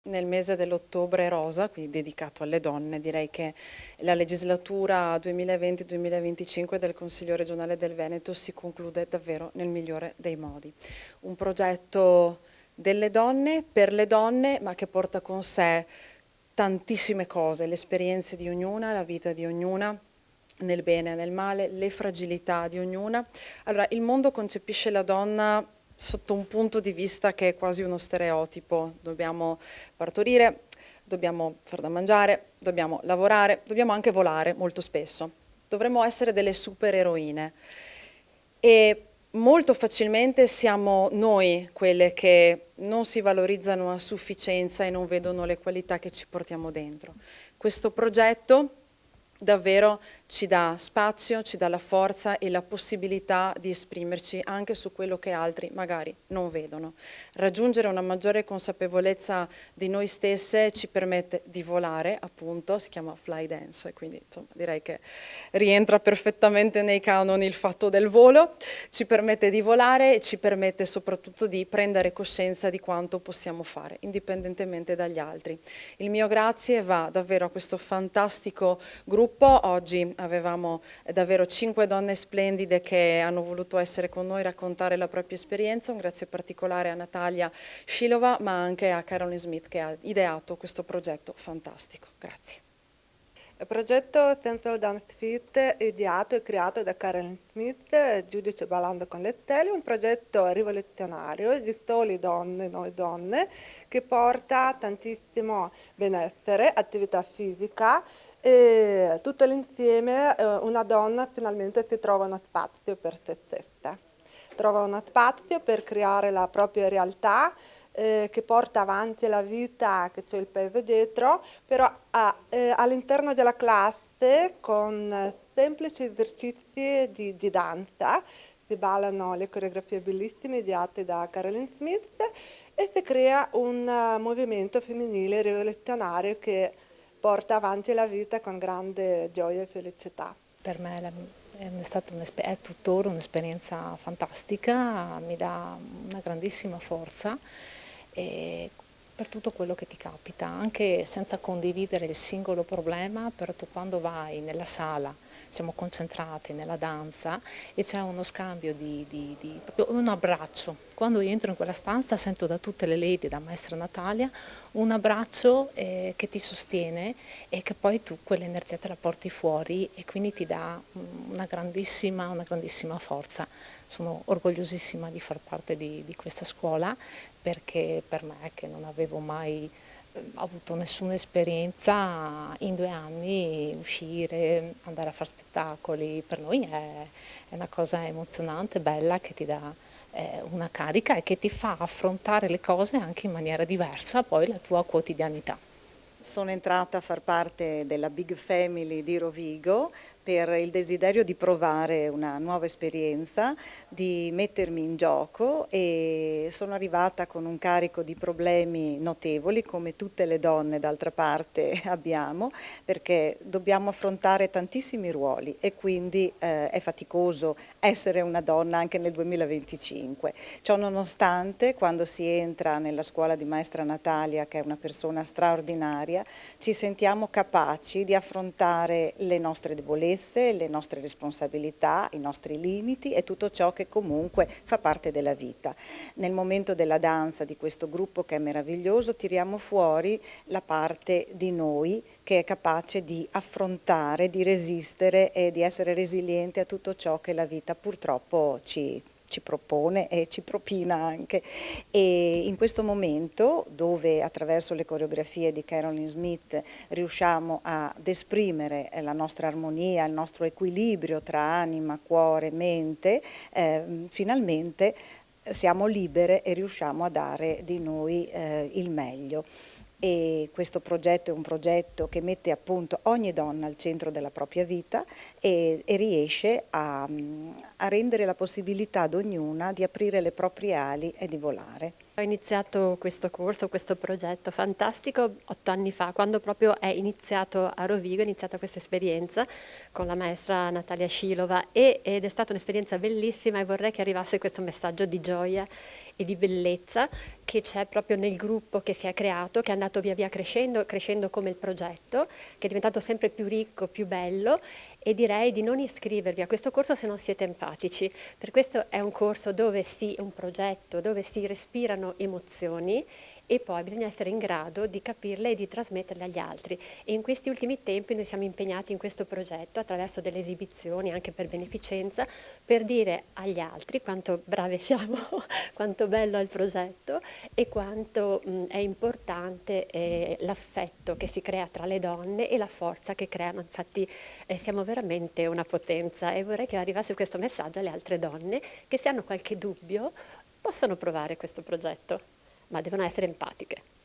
Nel mese dell'ottobre rosa, quindi dedicato alle donne, direi che la legislatura 2020-2025 del Consiglio regionale del Veneto si conclude davvero nel migliore dei modi. Un progetto delle donne, per le donne, ma che porta con sé tantissime cose, le esperienze di ognuna, la vita di ognuna, nel bene e nel male, le fragilità di ognuna. Allora, il mondo concepisce la donna sotto un punto di vista che è quasi uno stereotipo. Dobbiamo partorire, dobbiamo far da mangiare, dobbiamo lavorare, dobbiamo anche volare molto spesso. Dovremmo essere delle supereroine. E molto facilmente siamo noi quelle che non si valorizzano a sufficienza e non vedono le qualità che ci portiamo dentro. Questo progetto davvero ci dà spazio, ci dà la forza e la possibilità di esprimerci anche su quello che altri magari non vedono. Raggiungere una maggiore consapevolezza di noi stesse ci permette di volare, appunto, si chiama fly dance, quindi insomma, direi che rientra perfettamente nei canoni il fatto del volo, ci permette di volare e ci permette soprattutto di prendere coscienza di quanto possiamo fare, indipendentemente dagli altri. Il mio grazie va davvero a questo fantastico gruppo. Oggi avevamo davvero 5 donne splendide che hanno voluto essere con noi, raccontare la propria esperienza. Un grazie particolare a Natalia Scilova, ma anche a Caroline Smith che ha ideato questo progetto fantastico. Grazie. Il progetto Central Dance Fit, ideato e creato da Karen Smith, giudice Ballando con le Stelle, è un progetto rivoluzionario di soli donne, noi donne, che porta tantissimo benessere, attività fisica e tutto l'insieme una donna finalmente si trova uno spazio per se stessa, trova uno spazio per creare la propria realtà che porta avanti la vita, che c'è il peso dietro, però all'interno della classe con semplici esercizi di danza si ballano le coreografie bellissime ideate da Caroline Smith e si crea un movimento femminile rivoluzionario che porta avanti la vita con grande gioia e felicità. Per me è tuttora un'esperienza fantastica, mi dà una grandissima forza per tutto quello che ti capita, anche senza condividere il singolo problema, però tu quando vai nella sala siamo concentrati nella danza e c'è uno scambio proprio un abbraccio. Quando io entro in quella stanza sento da tutte le lady, da maestra Natalia, un abbraccio che ti sostiene e che poi tu quell'energia te la porti fuori e quindi ti dà una grandissima forza. Sono orgogliosissima di far parte di questa scuola perché per me che non avevo mai avuto nessuna esperienza in 2 anni, uscire, andare a fare spettacoli, per noi è una cosa emozionante, bella, che ti dà una carica e che ti fa affrontare le cose anche in maniera diversa, poi la tua quotidianità. Sono entrata a far parte della Big Family di Rovigo per il desiderio di provare una nuova esperienza, di mettermi in gioco e sono arrivata con un carico di problemi notevoli, come tutte le donne d'altra parte abbiamo, perché dobbiamo affrontare tantissimi ruoli e quindi è faticoso essere una donna anche nel 2025. Ciò nonostante, quando si entra nella scuola di maestra Natalia, che è una persona straordinaria, ci sentiamo capaci di affrontare le nostre debolezze, le nostre responsabilità, i nostri limiti e tutto ciò che comunque fa parte della vita. Nel momento della danza di questo gruppo che è meraviglioso tiriamo fuori la parte di noi che è capace di affrontare, di resistere e di essere resiliente a tutto ciò che la vita purtroppo ci propone e ci propina anche. E in questo momento, dove attraverso le coreografie di Caroline Smith riusciamo ad esprimere la nostra armonia, il nostro equilibrio tra anima, cuore, mente, finalmente siamo libere e riusciamo a dare di noi il meglio. E questo progetto è un progetto che mette appunto ogni donna al centro della propria vita e riesce a rendere la possibilità ad ognuna di aprire le proprie ali e di volare. Ho iniziato questo corso, questo progetto fantastico 8 anni fa, quando proprio è iniziato a Rovigo, è iniziata questa esperienza con la maestra Natalia Scilova ed è stata un'esperienza bellissima e vorrei che arrivasse questo messaggio di gioia e di bellezza che c'è proprio nel gruppo che si è creato, che è andato via via crescendo, crescendo come il progetto, che è diventato sempre più ricco, più bello, e direi di non iscrivervi a questo corso se non siete empatici. Per questo è un corso un progetto dove si respirano emozioni e poi bisogna essere in grado di capirle e di trasmetterle agli altri. E in questi ultimi tempi noi siamo impegnati in questo progetto attraverso delle esibizioni anche per beneficenza, per dire agli altri quanto brave siamo, quanto bello è il progetto e quanto è importante l'affetto che si crea tra le donne e la forza che creano. Infatti siamo veramente una potenza e vorrei che arrivasse questo messaggio alle altre donne che se hanno qualche dubbio possono provare questo progetto, ma devono essere empatiche.